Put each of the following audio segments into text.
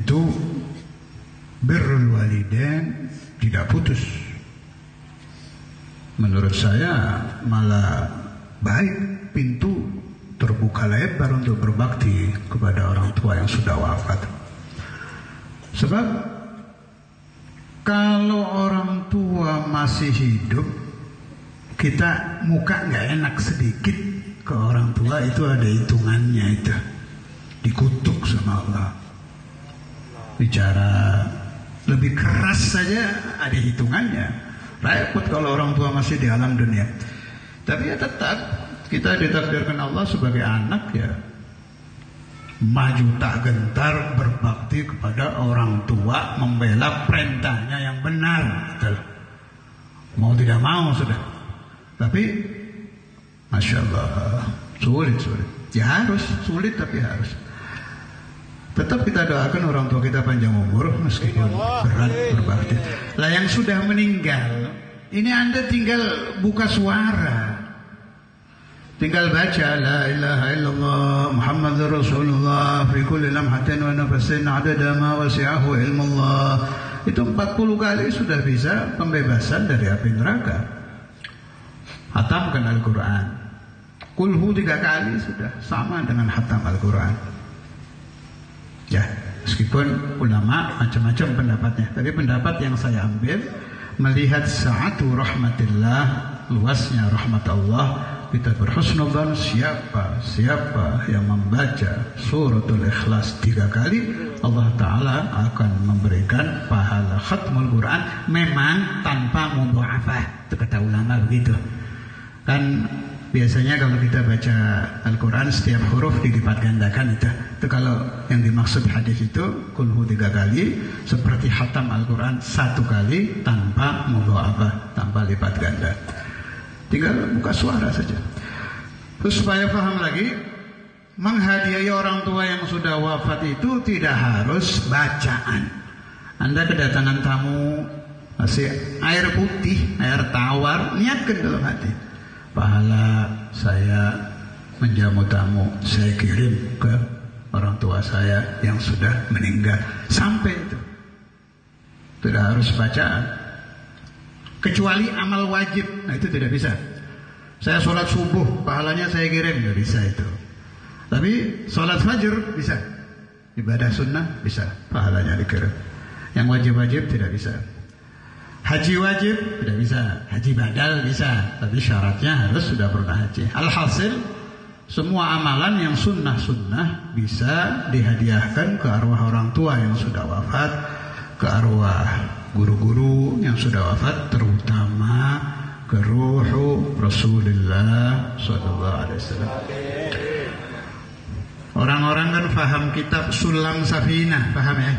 itu birrul walidain tidak putus. Menurut saya malah baik, pintu terbuka lebar untuk berbakti kepada orang tua yang sudah wafat. Sebab kalau orang tua masih hidup, kita muka nggak enak sedikit ke orang tua, itu ada hitungannya, itu dikutuk sama Allah. Bicara lebih keras saja ada hitungannya. Repot kalau orang tua masih di alam dunia. Tapi ya tetap kita ditakdirkan Allah sebagai anak, ya maju tak gentar berbakti kepada orang tua, membela perintahnya yang benar. Betul. Mau tidak mau sudah. Tapi Masya Allah, sulit. Ya harus, sulit tapi harus. Tetap kita doakan orang tua kita panjang umur meskipun berat berbakti. Lah yang sudah meninggal, ini Anda tinggal buka suara, tinggal baca la ilaha illallah Muhammadur Rasulullah fi kulli lamhatin wa nafasin adada ma wasi'ahu ilmullah. Itu 40 kali sudah bisa pembebasan dari api neraka. Hatamkan Al-Quran, kulhu 3 kali sudah sama dengan hatam Al-Quran. Ya, meskipun ulama macam-macam pendapatnya, tapi pendapat yang saya ambil melihat sa'atu rahmatillah, luasnya rahmat Allah, kita berhusnudzon siapa yang membaca suratul Ikhlas 3 kali, Allah Ta'ala akan memberikan pahala khatmul Quran, memang tanpa mudha'afah. Itu kata ulama begitu. Kan biasanya kalau kita baca Al-Quran setiap huruf dilipat gandakan, itu kalau yang dimaksud hadis itu kulhu 3 kali seperti khatam Al-Quran 1 kali tanpa mudha'afah, tanpa lipat ganda. Tinggal buka suara saja. Terus supaya paham lagi, menghadiahi orang tua yang sudah wafat itu tidak harus bacaan. Anda kedatangan tamu masih air putih, air tawar, niatkan dalam hati, pahala saya menjamu tamu, saya kirim ke orang tua saya yang sudah meninggal. Sampai itu. Tidak harus bacaan. Kecuali amal wajib, nah itu tidak bisa. Saya sholat subuh, pahalanya saya kirim, nggak bisa itu. Tapi sholat fajr bisa, ibadah sunnah bisa, pahalanya dikirim. Yang wajib-wajib tidak bisa. Haji wajib tidak bisa, haji badal bisa, tapi syaratnya harus sudah pernah haji. Alhasil semua amalan yang sunnah-sunnah bisa dihadiahkan ke arwah orang tua yang sudah wafat, ke arwah guru-guru yang sudah wafat, terutama ke ruhu Rasulullah SAW. Orang-orang kan faham kitab Sulam Safinah, paham ya?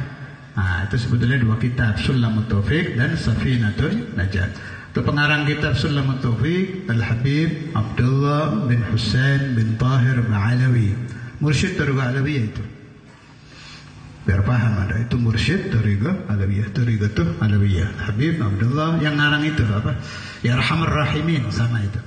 Nah, itu sebetulnya 2 kitab, Sulamut Taufiq dan Safinatul Najat. Itu pengarang kitab Sulamut Taufiq Al-Habib Abdullah bin Husain bin Tahir Ma'alawi, mursyid Tariqah Alawiyah itu. Biar paham ada, itu mursyid Tariqah Alawiyah, Tariqatuh Alawiyah. Habib Abdullah yang ngarang itu apa? Ya Arhamar Rahimin, sama itu.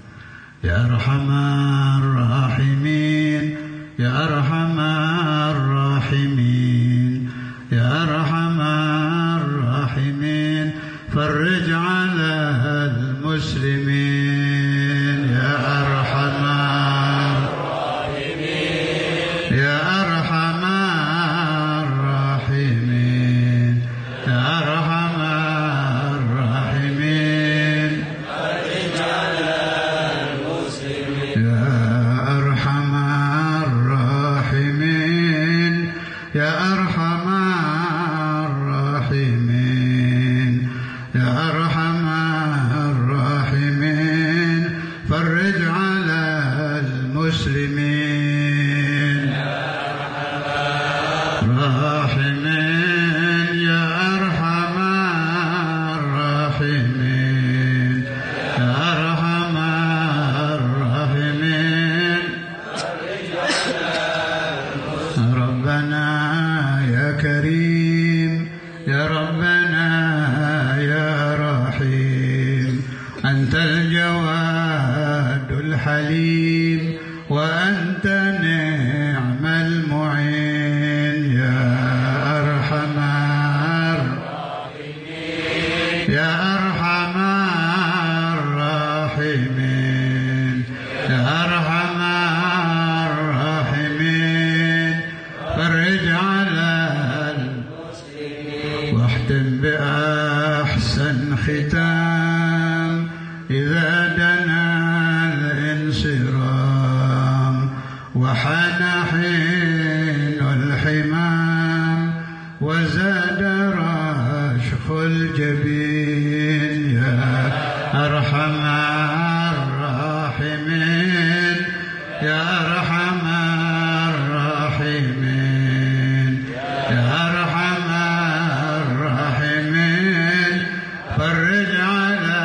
Ya Arhamar Rahimin, Ya Arhamar Rahimin, Ya Arhamar Rahimin, farij ala al-muslimin, Ya Arhamar Rahimin, Ya Arhamar Rahimin, Ya Arhamar Rahimin, farij ala al-muslimin, Ya Arhamar Rahimin, Ya Arhamar Rahimin, Ya Arhamar Rahimin, farij ala al-muslimin, Ya Arhamar Rahimin, Ya Arhamar Rahimin, Ya Arhamar Rahimin, Rabbana ya Karim, Ya Rabbana ya Rahim, Antal Jawadul Halim, wa anta ni'mal mu'in, Ya Arhamar وحان حين الحمام وزاد رشح الجبين يا أرحم الراحمين يا أرحم الراحمين يا أرحم الراحمين فرج على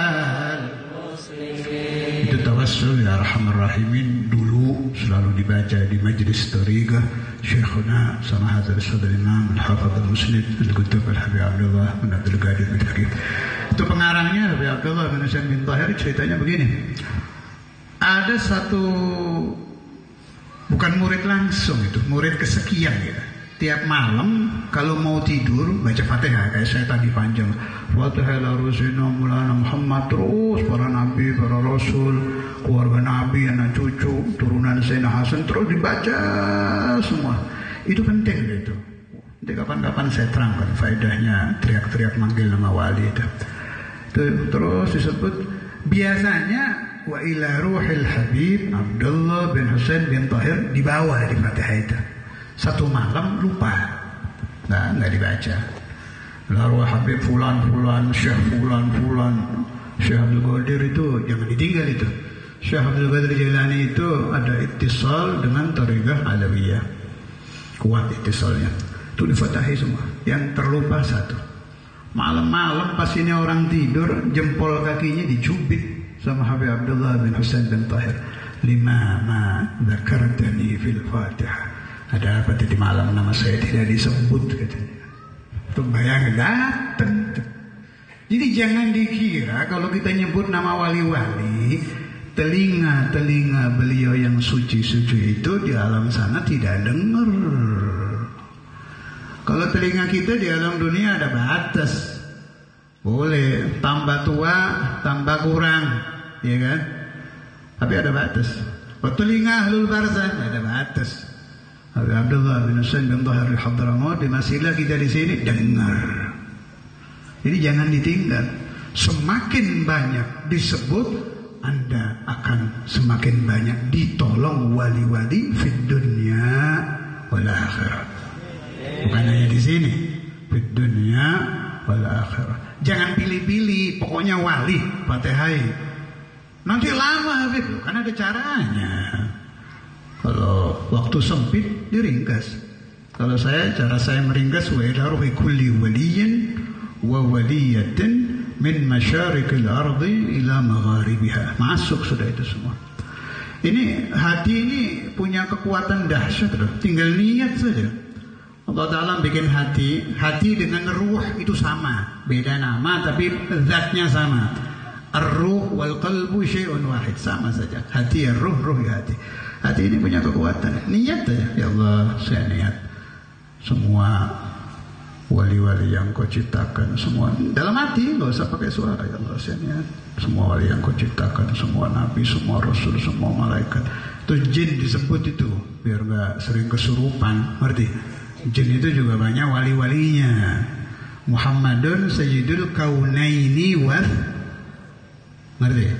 المسلمين. Itu tawassul ya Arhamar Rahimin dulu selalu dibaca di majelis thariqah Syekhuna sama Hazrat Saudara Imam Al-Hafadz Al-Musnid Al-Qutub Al-Habib Abdullah bin Abdul Qadir bin Hakim. Itu pengarangnya Habib Abdullah bin Husain bin Tahir. Ceritanya begini, ada satu, bukan murid langsung, itu murid kesekian gitu. Tiap malam kalau mau tidur baca Fatihah, kayak saya tadi panjang, Fatihah la rusina mulana Muhammad, terus para nabi, para rasul, keluarga nabi, anak cucu, turunan Sayyidina Hasan, terus dibaca semua. Itu penting gitu. Nanti kapan-kapan saya terangkan faedahnya teriak-teriak manggil nama wali itu. Terus disebut biasanya wa ila ruhil Habib Abdullah bin Husain bin Tahir dibawa di Fatihah itu. Satu malam lupa, nah nggak dibaca. Lalu Habib Fulan, Syekh Fulan, Syekh Abdul Qadir itu jangan ditinggal itu. Syekh Abdul Qadir Jailani itu ada ittisal dengan Thariqah Alawiyah, kuat ittisalnya. Itu difatahi semua. Yang terlupa satu. Malam-malam pas ini orang tidur, jempol kakinya dicubit sama Habib Abdullah bin Husain bin Tahir. Lima ma dzakartani fil Fatihah. Ada apa tadi malam nama saya tidak disebut katanya. Itu bayangin datang. Jadi jangan dikira kalau kita nyebut nama wali-wali, telinga-telinga beliau yang suci-suci itu di alam sana tidak dengar. Kalau telinga kita di alam dunia ada batas. Boleh tambah tua, tambah kurang, ya kan? Tapi ada batas. Oh, telinga ahlul barzah ada batas. Habib Abdullah bin Husain bin Tahir al-Hadramaut di Masilah kita di sini dengar. Jadi jangan ditinggal. Semakin banyak disebut, Anda akan semakin banyak ditolong wali-wali fid dunya wal akhirah. Bukan hanya di sini, fid dunya wal akhirah. Jangan pilih-pilih, pokoknya wali, Fatihah. Nanti lama Habib, kan ada caranya. Kalau waktu sempit diringkas. Kalau cara saya meringkas, wa ila ruhi kulli waliyin wa waliyatin min masyarikil ardi ila magharibiha. Masuk sudah itu semua. Ini hati ini punya kekuatan dahsyat loh. Tinggal niat saja. Allah Ta'ala bikin hati dengan ruh itu sama. Beda nama tapi zatnya sama. Ar-ruh wal qalbu syai'un wahid. Sama saja. Hati ya ruh, ruh ya hati. Hati ini punya kekuatan. Niat aja. Ya Allah, saya niat semua wali-wali yang kau ciptakan semua dalam hati, nggak usah pakai suara. Ya Allah, saya niat semua wali yang kau ciptakan, semua nabi, semua rasul, semua malaikat. Itu jin disebut itu biar nggak sering kesurupan. Ngerti? Jin itu juga banyak wali-walinya. Muhammadun Sayyidul Kaunaini wal, ngerti?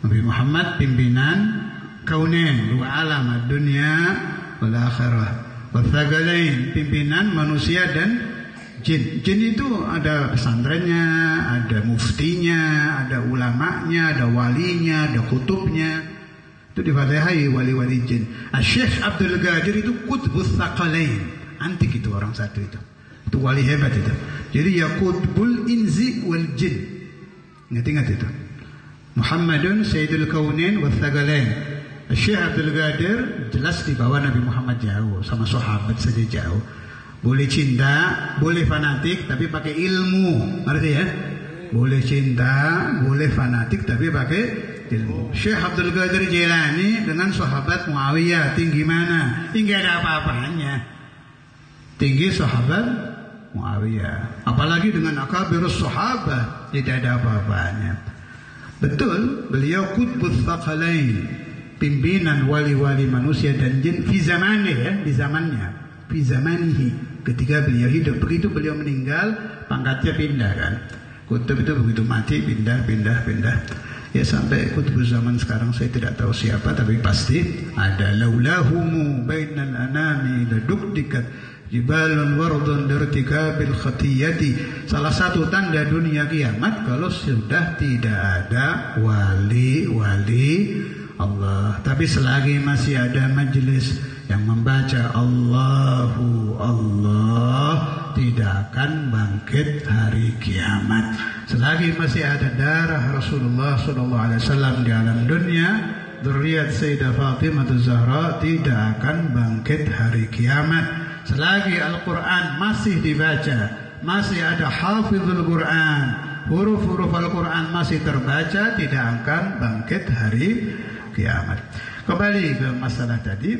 Nabi Muhammad pimpinan kaunain, dua alam, dunia wal akhirah. Wathaqalain, pimpinan manusia dan jin. Jin itu ada pesantrennya, ada muftinya, ada ulamanya, ada walinya, ada kutubnya. Itu difatihai wali-wali jin. Syekh Abdul Qadir itu qutbus tsaqalain. Antik itu orang satu itu. Itu wali hebat itu. Jadi ya qutbul inzi wal jin. Ingat-ingat itu. Muhammadun Sayyidul Kaunain wa Tsaqalain. Syekh Abdul Qadir jelas di bawah Nabi Muhammad jauh, sama sahabat saja jauh. Boleh cinta, boleh fanatik, tapi pakai ilmu. Ngerti ya? Boleh cinta, boleh fanatik, tapi pakai ilmu. Syekh Abdul Qadir Jailani dengan sahabat Muawiyah tinggi mana? Tinggi ada apa-apanya. Tinggi sahabat Muawiyah. Apalagi dengan akabirus sahabat, tidak ada apa-apanya. Betul, beliau qutbus tsaqalain. Pimpinan wali-wali manusia dan jin fi zamanihi, ya, di zamannya, fi zamanihi, ketika beliau hidup. Begitu beliau meninggal, pangkatnya pindah kan. Kutub itu begitu mati pindah. Ya sampai kutub zaman sekarang saya tidak tahu siapa, tapi pasti ada. Laulahumu bainal anami ladukdikat jibalun wardun dirtikabil khatiyati. Salah satu tanda dunia kiamat kalau sudah tidak ada wali-wali Allah. Tapi selagi masih ada majelis yang membaca Allahu Allah, tidak akan bangkit hari kiamat. Selagi masih ada darah Rasulullah SAW di alam dunia, dzurriyyat Sayyidah Fatimah Zahra, tidak akan bangkit hari kiamat. Selagi Al-Quran masih dibaca, masih ada hafizul Quran, huruf-huruf Al-Quran masih terbaca, tidak akan bangkit hari kiamat. Kembali ke masalah tadi,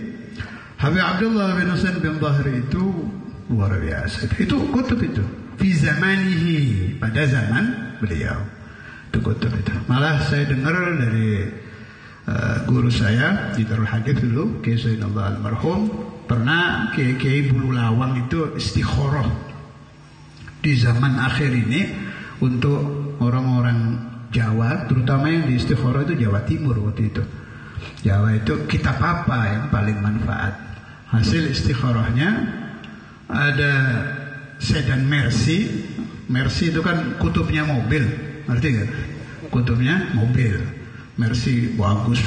Habib Abdullah bin Husain bin Bahri itu luar biasa. Itu kutub itu fi zamanihi, pada zaman beliau. Itu kutub itu. Malah saya dengar dari guru saya di Darul Hadits dulu, Kiai Zainullah almarhum, pernah Kiai Bulu Lawang itu istikharah di zaman akhir ini untuk orang-orang Jawa, terutama yang di istikharah itu Jawa Timur waktu itu. Jawa itu kitab apa yang paling manfaat? Hasil istikharahnya ada sedan Mercy. Mercy itu kan kutubnya mobil, ngerti kan? Kutubnya mobil. Mercy bagus.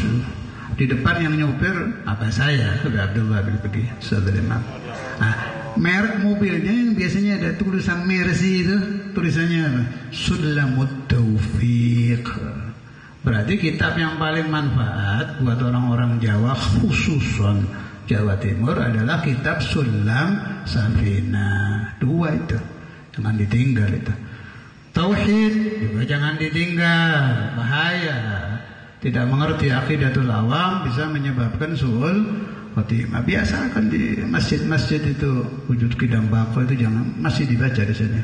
Di depan yang nyopir apa saya, Abdullah bin Pergi, saudara. Nah, merek mobilnya yang biasanya ada tulisan Mercy itu, tulisannya apa? Sulamut Taufiq. Berarti kitab yang paling manfaat buat orang-orang Jawa, khususon Jawa Timur, adalah kitab Sulam Safinah. Dua itu, jangan ditinggal itu. Tauhid juga jangan ditinggal, bahaya. Tidak mengerti aqidatul awam bisa menyebabkan su'ul khotimah. Biasa kan di masjid-masjid itu wujud kidam bako itu jangan, masih dibaca di sini.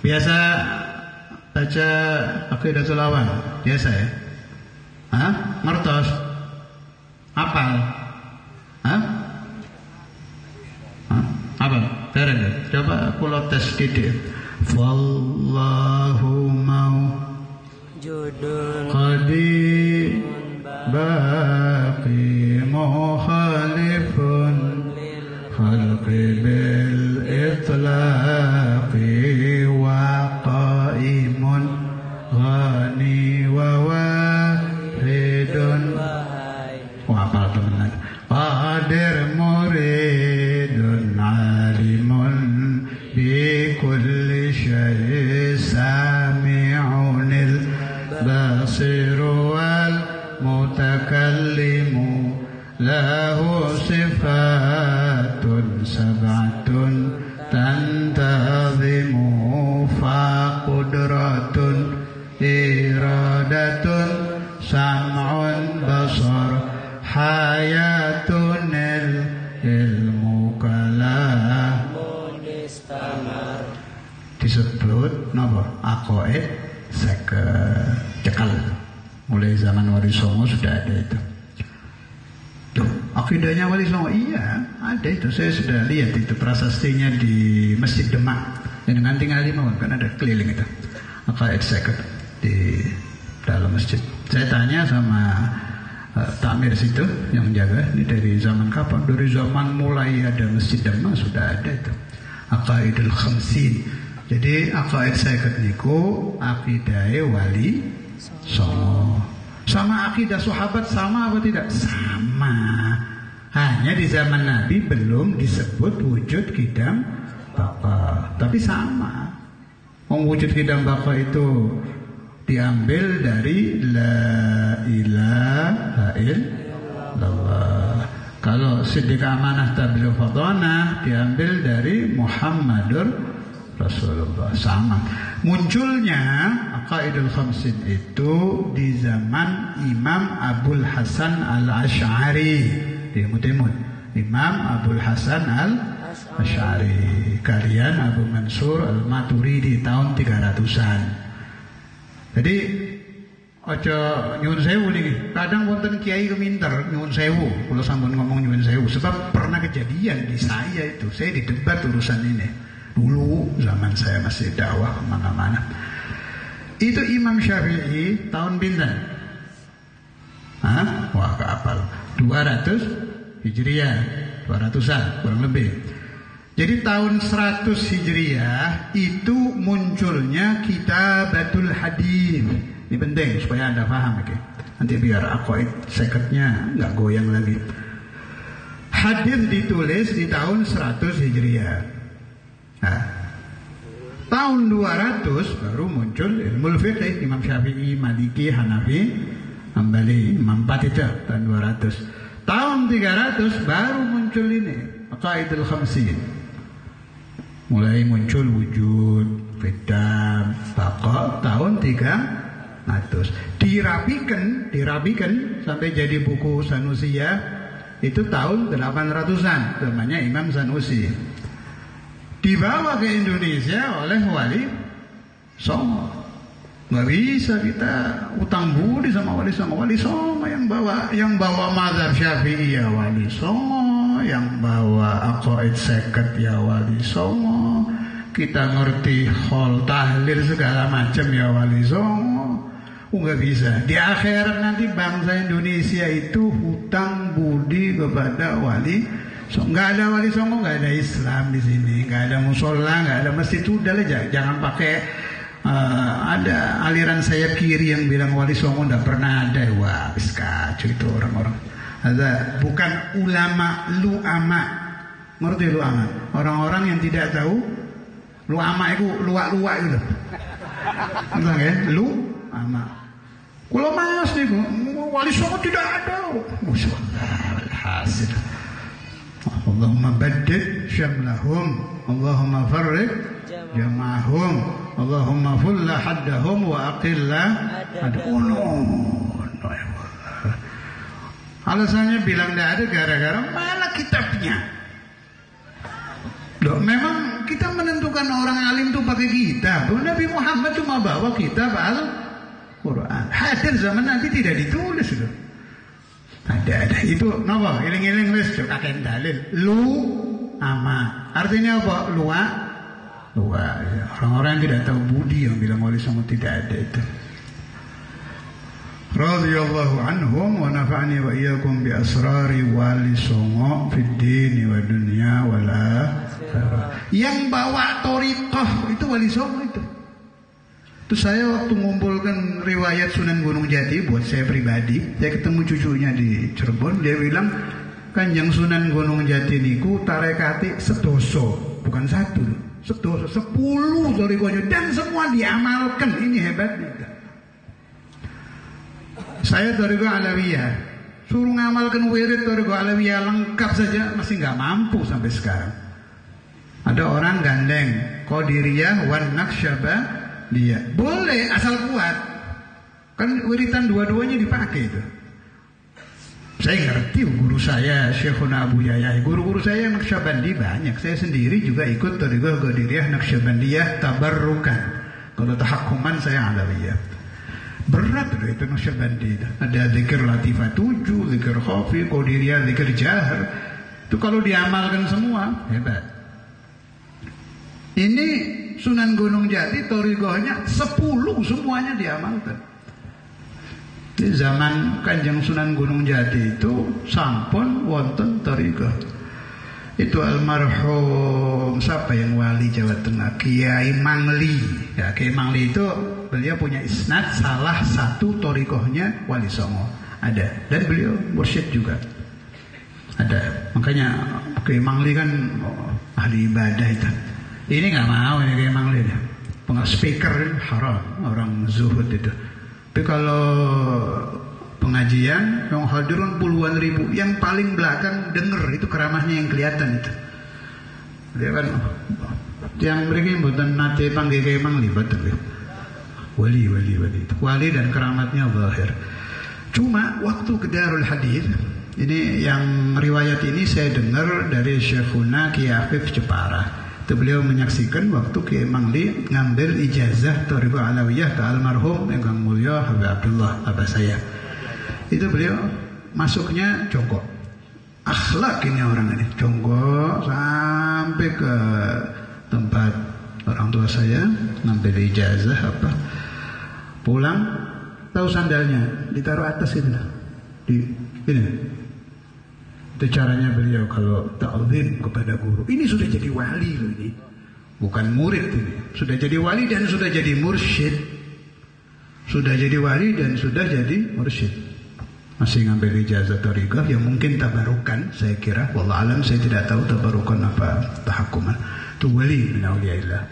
Biasa baca aqidatul awam, biasa ya? Hah? Ngertos? Apal? Hah? Hah? Apa? Keren. Coba pulau tes titik. Wallahu mau judul qadim baqi mukhalifun khalqi bil itlaqi wa qaimun ghani wa wahidun. Wah, apa teman-teman? Qadir muridun alimun bi kulli syai' sami'unil basiru wal mutakallimu lahu sifatun sab'atun tantazimu fa qudratun iradatun sam'un basar hayatun ilmu kalam disebut napa? Aqaid cekal. Mulai zaman Wali Songo sudah ada itu. Tuh, akidahnya Wali Songo, iya ada itu. Saya sudah lihat itu prasastinya di Masjid Demak. Yang dengan tinggal di Mawon kan ada keliling itu. Aqaid seket di dalam masjid. Saya tanya sama takmir situ yang menjaga, ini dari zaman kapan? Dari zaman mulai ada Masjid Demak sudah ada itu. Aqaidul Khamsin. Jadi aqaid seket niku akidahnya Wali Songo. Sama akidah sahabat sama apa tidak? Sama. Hanya di zaman Nabi belum disebut wujud kidam baka, tapi sama. Wujud kidam baka itu diambil dari la ilaha illallah. Kalau siddiq amanah tabligh fadhanah diambil dari Muhammadur Rasulullah. Sama. Munculnya Aqaidul Khamsin itu di zaman Imam Abul Hasan Al-Asy'ari di Timur. Imam Abul Hasan Al-Asy'ari, karyan Abu Mansur Al-Maturidi tahun 300-an. Jadi ojo nyuwun sewu niki. Kadang wonten kiai keminter nyuwun sewu. Kula sampun ngomong nyuwun sewu sebab pernah kejadian di saya itu. Saya didebat urusan ini. Dulu zaman saya masih dakwah kemana-mana. Itu Imam Syafi'i tahun pinten? Hah? Wah, keapal. 200 Hijriah, 200-an kurang lebih. Jadi tahun 100 Hijriah itu munculnya Kitabatul Hadits. Ini penting supaya Anda paham, okay? Nanti biar aqaid seketnya nggak goyang lagi. Hadits ditulis di tahun 100 Hijriah. Nah, tahun 200 baru muncul ilmu fiqh, Imam Syafi'i, Maliki, Hanafi, Hambali, Imam 4 itu tahun 200. Tahun 300 baru muncul ini Aqaidul Khamsin. Mulai muncul wujud, fidam, baqa tahun 300. Dirapikan sampai jadi buku Sanusiyah itu tahun 800-an, namanya Imam Sanusi. Dibawa ke Indonesia oleh Wali Songo. Nggak bisa kita utang budi sama Wali Songo. Wali Songo yang bawa mazhab Syafi'i ya Wali Songo, yang bawa aqaid seket ya Wali Songo. Kita ngerti khol tahlil segala macam ya Wali Songo. Nggak bisa. Di akhirat nanti bangsa Indonesia itu hutang budi kepada Wali Songo. Nggak ada Wali Songo, nggak ada Islam di sini, nggak ada musola, nggak ada masjid. Udah aja, jangan pakai ada aliran sayap kiri yang bilang Wali Songo nggak pernah ada. Wah, kacau itu orang-orang. Ada bukan ulama lu'ama. Ngerti lu'ama? Orang-orang yang tidak tahu lu'ama itu luak-luak itu. Entah ya, lu'ama. Kalau mas nih, Wali Songo tidak ada. Masyaallah, alhasil. Allahumma baddid syamlahum, Allahumma farriq jama'ahum, Allahumma fulla haddahum wa aqilla adunun. Alasannya bilang tidak ada gara-gara mana kitabnya. Loh, memang kita menentukan orang alim itu pakai kitab. Nabi Muhammad cuma bawa kitab Al-Quran. Hadis zaman Nabi tidak ditulis loh. Ada itu napa? Iling-iling wis kakek dalil. Lu ama. Artinya apa? Luak. Orang-orang yang tidak tahu budi yang bilang Wali Songo tidak ada itu. Radhiyallahu anhum wa nafa'ani wa iyyakum bi asrari Wali Songo fid dini wa dunya wal akhirah. Yang bawa thariqah itu Wali Songo itu. Terus saya waktu mengumpulkan riwayat Sunan Gunung Jati buat saya pribadi, saya ketemu cucunya di Cirebon, dia bilang Kanjeng Sunan Gunung Jati niku tarekati sedoso, bukan satu, sedoso 10 thariqahnya dan semua diamalkan. Ini hebatnya. Saya thariqah Alawiyah, suruh ngamalkan wirid thariqah Alawiyah lengkap saja masih nggak mampu sampai sekarang. Ada orang gandeng Qadiriyah wan Naqsyabandiyah. Dia boleh asal kuat. Kan wiritan dua-duanya dipakai itu. Saya ngerti guru saya Syekhuna Abu Yahya. Guru-guru saya yang Naqsyabandi banyak. Saya sendiri juga ikut thariqah Qadiriyah Naqsyabandiyah tabarrukan. Kalau tahakkuman saya Alawiyah. Berat loh itu Naqsyabandi. Ada zikir latifah 7, zikir khafi, Qadiriyah, zikir jahar. Itu kalau diamalkan semua hebat. Ini Sunan Gunung Jati thariqahnya 10 semuanya diamalkan. Di zaman Kanjeng Sunan Gunung Jati itu sampun wonten thariqah. Itu almarhum siapa yang wali Jawa Tengah, Kiai Mangli. Ya, Kiai Mangli itu beliau punya isnad salah satu thariqahnya Wali Songo. Ada, dan beliau mursyid juga. Ada. Makanya Kiai Mangli kan ahli ibadah itu. Ini nggak mau ini Kiai Mangli deh. Speaker haram, orang zuhud itu. Tapi kalau pengajian yang hadirin puluhan ribu, yang paling belakang denger itu keramahnya yang kelihatan itu. Dia kan yang mereka bukan nate panggil Kiai Mangli betul. Wali itu. Wali dan keramatnya zahir. Cuma waktu ke Darul Hadits, ini yang riwayat ini saya dengar dari Syekhuna Kiai Afif Jepara. Beliau menyaksikan waktu Kiai Mangli ngambil ijazah thariqah Alawiyah ke almarhum Engkang Mulya Habib Abdullah abah saya. Itu beliau masuknya jongkok. Akhlak ini orang ini jongkok sampai ke tempat orang tua saya ngambil ijazah apa. Pulang, tahu sandalnya ditaruh atas itu, di ini. Itu caranya beliau kalau ta'zim kepada guru. Ini sudah jadi wali loh ini. Bukan murid ini. Sudah jadi wali dan sudah jadi mursyid. Sudah jadi wali dan sudah jadi mursyid. Masih ngambil ijazah thariqah yang mungkin tabarukan, saya kira. Wallah alam, saya tidak tahu tabarukan apa tahakuman. Itu wali min auliyaillah.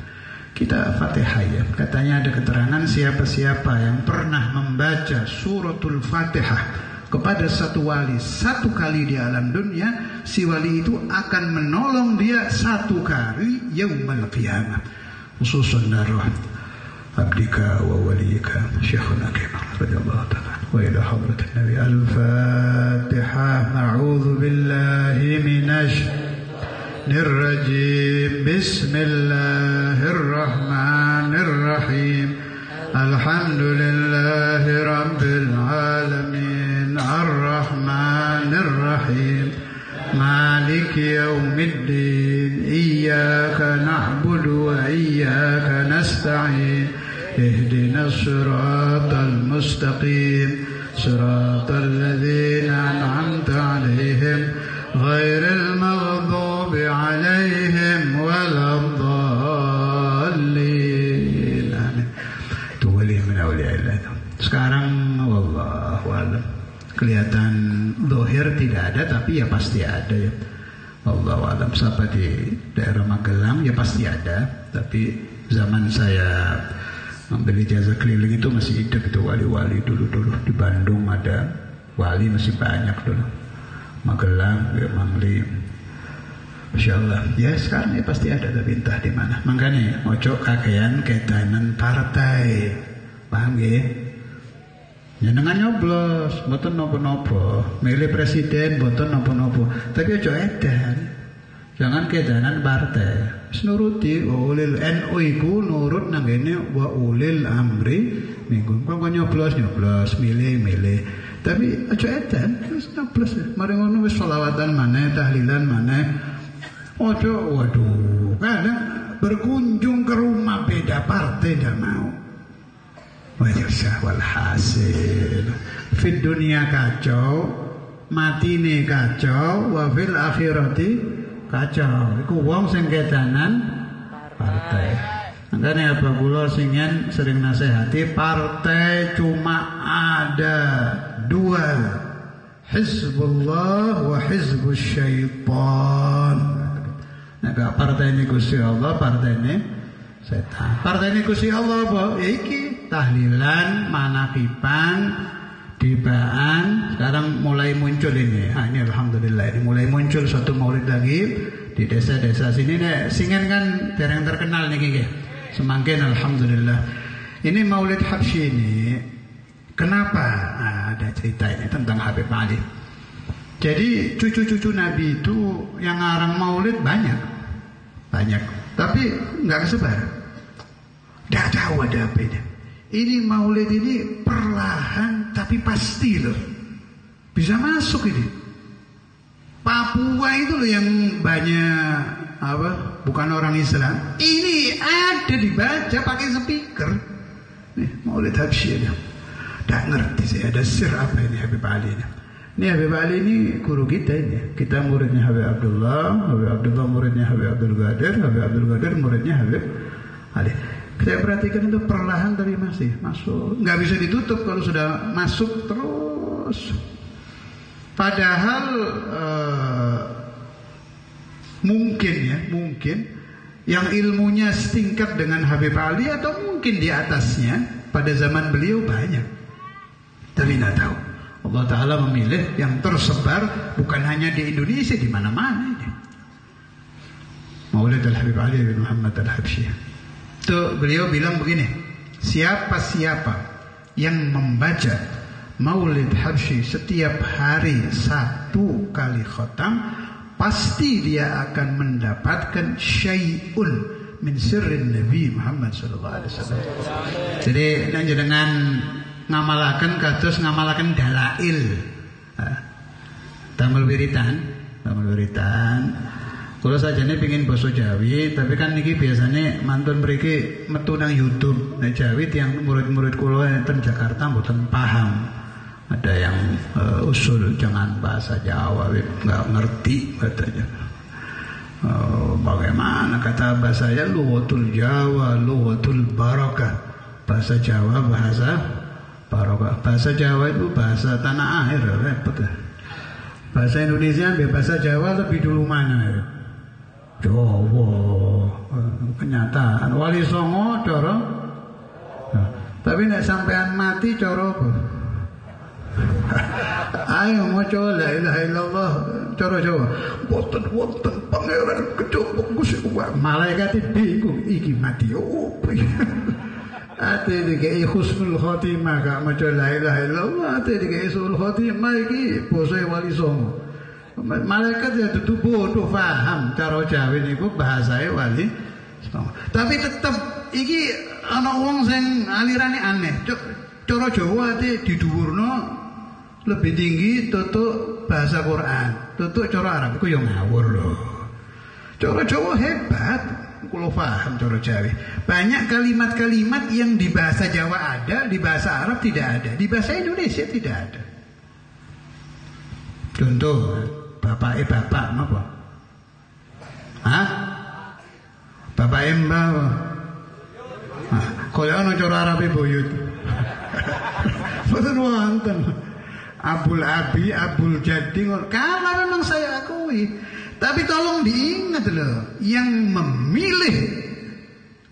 Kita Fatihah ya. Katanya ada keterangan siapa-siapa yang pernah membaca suratul Fatihah kepada satu wali satu kali di alam dunia, si wali itu akan menolong dia satu kali yaumul qiyamah. Khususan darah abdika wa waliyika Syekhuna Kamal radhiyallahu ta'ala wa ila hadratin Nabi. Al-Fatihah. A'udzu billahi minasy nirrajim. Bismillahirrahmanirrahim. Alhamdulillahi rabbil alamin. Ar-Rahmanir-Rahim. Maliki yaumiddin. Iyyaka na'budu wa iyyaka nasta'in. Ihdinas siratal mustaqim. Siratal ladzina an'amta 'alaihim ghairil maghdubi 'alaihim waladdallin. Amin. Itu wali min auliyaillah. Sekarang wallahu a'lam. Kelihatan dohir tidak ada, tapi ya pasti ada ya. Wallahu a'lam. Siapa di daerah Magelang ya pasti ada. Tapi zaman saya ambil ijazah keliling itu masih hidup itu wali-wali dulu-dulu. Di Bandung ada wali masih banyak dulu. Magelang, ya Mangli. Masya Allah. Ya sekarang ya pasti ada, tapi entah di mana. Makanya ojo kakean ketahanan partai. Paham ya? Jenengan nyoblos, mboten napa-napa. Milih presiden mboten napa-napa. Tapi aja edan. Jangan kedanan partai. Wis nuruti ulil NU iku nurut nang ngene wa ulil amri minkum. Kok nyoblos, milih. Tapi aja edan, wis nyoblos. Mari ngono wis selawatan maneh, tahlilan maneh. Aja waduh, kadang berkunjung ke rumah beda partai ndak mau. Wajah walhasil fid dunia kacau, matine kacau, wa fil akhirati kacau. Iku wong sing kedanan partai. Makane apa kula singen sering nasihati, partai cuma ada dua, Hizbullah wa Hizbus Syaitan. Nah, partai ini Gusti Allah, partai ini setan. Partai ini Gusti Allah apa? Iki tahlilan, manakiban, dibaan. Sekarang mulai muncul ini. Ini alhamdulillah ini mulai muncul satu maulid lagi di desa-desa sini. Singen kan dereng terkenal nih, semakin alhamdulillah. Ini maulid Habsyi ini. Kenapa? Ada cerita ini tentang Habib Ali. Jadi cucu-cucu Nabi itu yang ngarang maulid banyak, tapi nggak kesebar. Nggak tahu ada apa ini. Ini maulid ini perlahan tapi pasti loh bisa masuk ini. Papua itu loh yang banyak apa? Bukan orang Islam. Ini ada dibaca pakai speaker. Nih maulid Habsyi ini. Tak ngerti saya ada sir apa ini Habib Ali ini. Ini Habib Ali ini guru kita ini. Kita muridnya Habib Abdullah muridnya Habib Abdul Qadir, Habib Abdul Qadir muridnya Habib Ali. Saya perhatikan itu perlahan tapi masih masuk. Nggak bisa ditutup kalau sudah masuk terus. Padahal mungkin yang ilmunya setingkat dengan Habib Ali atau mungkin di atasnya pada zaman beliau banyak. Tapi nggak tahu. Allah Ta'ala memilih yang tersebar bukan hanya di Indonesia, di mana-mana ini. Maulid Al-Habib Ali bin Muhammad Al-Habsyi. Itu beliau bilang begini, siapa-siapa yang membaca Maulid Habsyi setiap hari 1 kali khatam, pasti dia akan mendapatkan syai'un min sirrin Nabi Muhammad sallallahu alaihi wasallam. Jadi dengan ngamalaken kados ngamalaken dalail. Damel wiritan Kalau sajane pengin basa Jawi, tapi kan niki biasanya mantun mriki metu nang YouTube. Nek Jawi tiyang murid-murid kula enten Jakarta mboten paham. Ada yang usul jangan bahasa Jawa, nggak ngerti katanya. Bagaimana kata bahasanya lughatul Jawa, lughatul barakah. Bahasa Jawa bahasa barakah. Bahasa Jawa itu bahasa tanah air, repot. Bahasa Indonesia bahasa Jawa lebih dulu mana ya? Jawa. Kenyataan Wali Songo cara. Tapi nek sampean mati cara apa? Ayo maca la ilaha illallah cara Jawa. Wonten pangeran kejaba Gusti Allah. Malaikat bingung iki mati opo. Ate dikei husnul khotimah gak maca la ilaha illallah, ate dikei husnul khotimah iki basa Wali Songo. Malaikat ya dudu bodoh paham cara Jawa niku bahasane Wali Songo. Tapi tetep iki ana wong sing alirane aneh. Cara Jawa ate didhuwurno lebih tinggi tutuk bahasa Quran, tutuk cara Arab itu yang ngawur loh. Cara Jawa hebat, kalau paham cara Jawa. Banyak kalimat-kalimat yang di bahasa Jawa ada, di bahasa Arab tidak ada, di bahasa Indonesia tidak ada. Contoh, bapak apa? Hah? Bapak mbak? Kalau ana cara Arab buyut. Betul wonten. Abul Abi, Abul Jadi, kalau memang saya akui. Tapi tolong diingat loh, yang memilih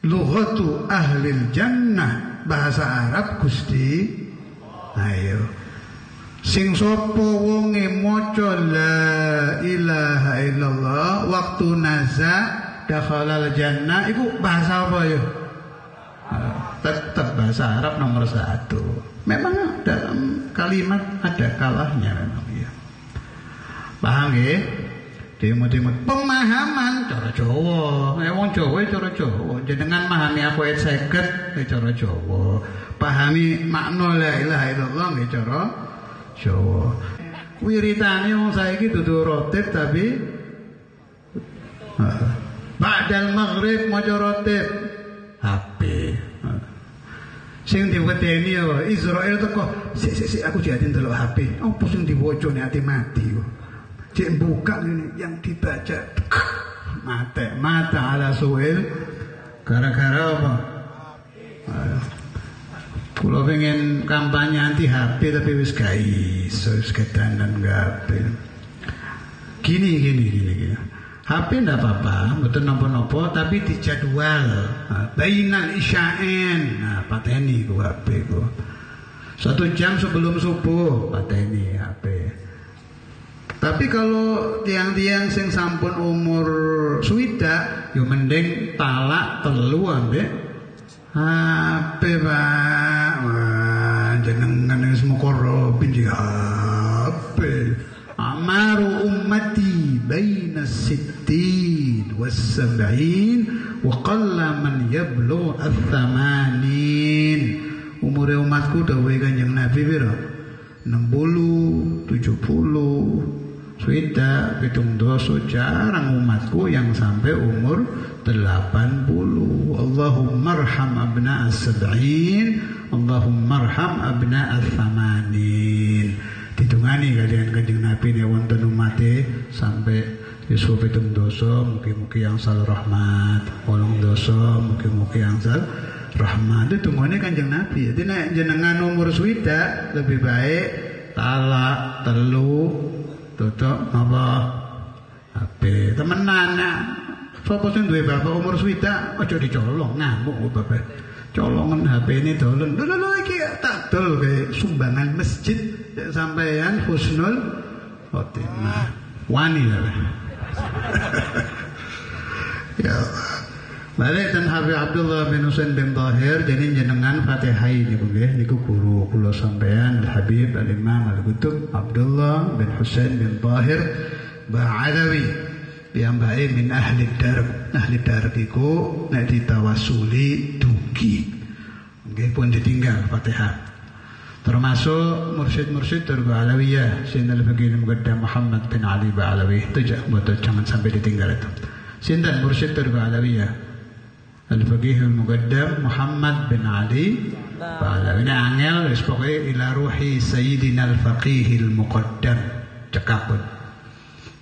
lughatu ahlil jannah bahasa Arab Gusti. Ayo, sing sapa wonge maca la ilaha illallah waktu naza dakhalal jannah, iku bahasa apa ya? Tetap bahasa Arab nomor 1. Memang dalam kalimat ada kalahnya memang ya. Paham ya? Timut-timut pemahaman cara Jawa. Wong Jawa cara Jawa. Jenengan memahami aku ayat 50 cara Jawa. Pahami makna la ilaha illallah cara Jawa. Wiritane wong saiki dudu rotib tapi ba'dal maghrib maca rotib HP. Sing diwedeni ya Israel teko sik aku jadiin delok HP. Apa sing diwaca nek ati mati kok. Cek buka ini yang dibaca mata ala suil gara-gara apa? Kula pengen kampanye anti HP tapi wis gak iso, wis kedanan HP. Gini. HP ndak apa-apa, mboten napa-napa tapi dijadwal. Bainal isya'in. Nah, pateni ku HP ku. 1 jam sebelum subuh pateni HP. Tapi kalau tiang-tiang sing sampun umur swidak, yo mending talak 3 ambek HP, Pak. Wah, jenengan wis mukorobin di HP. Amaru ummati baina 60 was 70 wa qalla man yablu ats-tsamanin. Umur umatku dawuhe Kanjeng Nabi pira? 60, 70, swidak, 70, jarang umatku yang sampai umur 80. Allahumma arham abna as-sab'in, Allahumma arham abna ats-tsamanin. Ditungani kalian Kanjeng Nabi ne wonten umate sampai Yusuf 70, mugi-mugi yang sal rahmat, 80, mugi-mugi yang sal rahmat. Itu tungane Kanjeng Nabi. Jadi nek jenengan umur swidak lebih baik talak 3 tutup apa HP. Temenan nak sapa sing duwe bapak umur swidak aja dicolong, ngamuk bapak. Colongan HP ini dolen. Lho iki tak dol ke sumbangan masjid sampeyan husnul khotimah. Wani lah. Ya Allah. Balik dan Habib Abdullah bin Husain bin Tahir jadi jenengan Fatihah niku nggih niku guru kula sampean Habib Al-Imam Al-Qutub Abdullah bin Husain bin Tahir Ba'alawi yang baik min ahli darab iku nek ditawasuli dugi nggih pun ditinggal Fatihah Termasuk mursyid-mursyid Turba Alawiyah, Sayyidina Al-Faqih Muqaddam Muhammad bin Ali Ba'alawi. Itu jangan sampai ditinggal itu. Sinten mursyid Turba Alawiyah? Al-Faqih Muqaddam Muhammad bin Ali Ba'alawi. Ini angel wis pokoke ila ruhi Sayyidina Al-Faqih Muqaddam cekapun.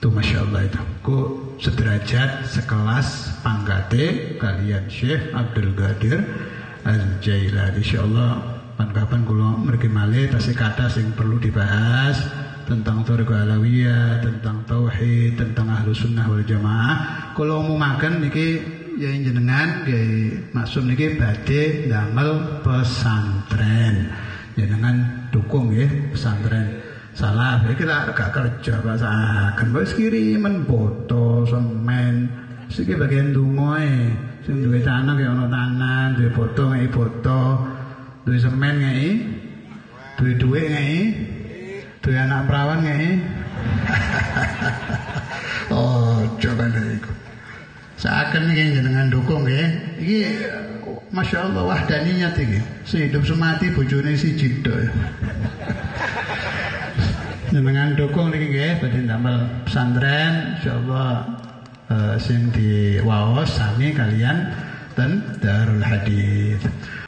Itu Masya Allah itu. Ku sederajat sekelas panggate kalian Syekh Abdul Qadir Al-Jailani. Insyaallah kapan kula mriki malih tasih kathah sing perlu dibahas tentang Thariqah Alawiyah, tentang tauhid, tentang Ahlus Sunnah wal Jamaah. Kula umumaken niki ya jenengan nggih maksud niki badhe ndamel pesantren. Jenengan dukung nggih pesantren. Salah iki gak kerja pasaken. Wis kirimen foto semen. Iki bagian dongae. Sing duwe tanah ya ana tanah, duwe foto ngeki foto. Duwe semen ngeki, duwe dhuwit ngeki, duwe anak perawan ngeki. Oh, coba iku. Saken iki jenengan dukung nggih. Iki Masya Allah wahdaniyat iki. Sehidup semati bojone siji tok. Jenengan dukung niki nggih badhe ndamel pesantren insyaallah sing diwaos sami kalian ten Darul Hadits.